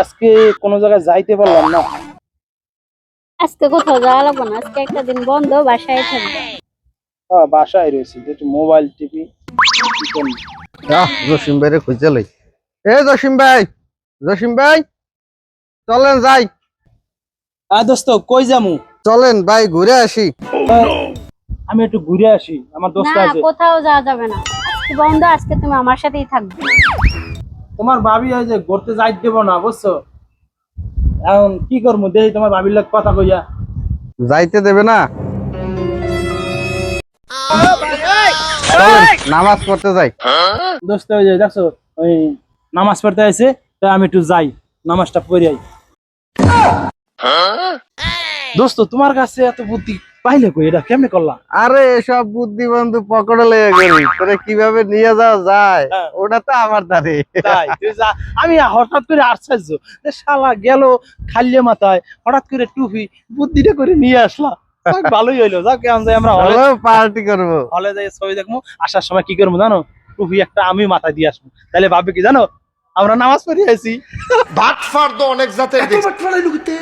আজকে কোনো জায়গায় যাইতে পারলাম না। আজকে কোথাও যাওয়া লাগবে না, আজকে একটা দিন বন্ধ, বাসায় থাকবে। বাসায় রয়েছি, একটু মোবাইল টিপি। জসিম ভাই রে খুঁজে লই। জসিম ভাই, জসিম ভাই, চলেন যাই। দোস্ত কই যামু? চলেন ভাই ঘুরে আসি। আমি একটু ঘুরে আসি, আমার দোস্ত না, আছে। কোথাও যাওয়া যাবে না, আজকে বন্ধ, আজকে তুমি আমার সাথেই থাকবে। তোমার ভাবি ওই যে ঘুরতে যাই দেবো না, বুঝছো? এখন কি করবো, দেখি তোমার ভাবির লোক কথা কইয়া। যাইতে দেবে না? চলেন নামাজ পড়তে যাই। দোস্ত ওই যে দেখছো, ওই নামাজ পড়তে আছে, তাই আমি একটু যাই, নামাজটা পড়ে আই। দোস্ত তোমার কাছে এত বুদ্ধি পাইলে কই, এটা কেমনে করলা? আরে এসব বুদ্ধি বন্ধু পকেটে লেগে গেলি, তোরে কিভাবে নিয়ে যাওয়া যায় হ্যাঁ। ওটা তো আমার দাঁড়ে। তাই তুই আমি হঠাৎ করে আশ্চর্য, যে শালা গেল খালি মাথায়, হঠাৎ করে টুপি বুদ্ধিটা করে নিয়ে আসলাম। যাক, ভালোই হইলো। যাক কেমন যাই, আমরা হলে পার্টি করবো। হলে যাই ছবি দেখবো, আসার সময় কি করবো জানো? টুপি একটা আমি মাথায় দিয়ে আসবো, তাহলে ভাববে কি জানো, আমরা নামাজ পড়ে আছি। বাটফার তো অনেক জাতের দেখছি।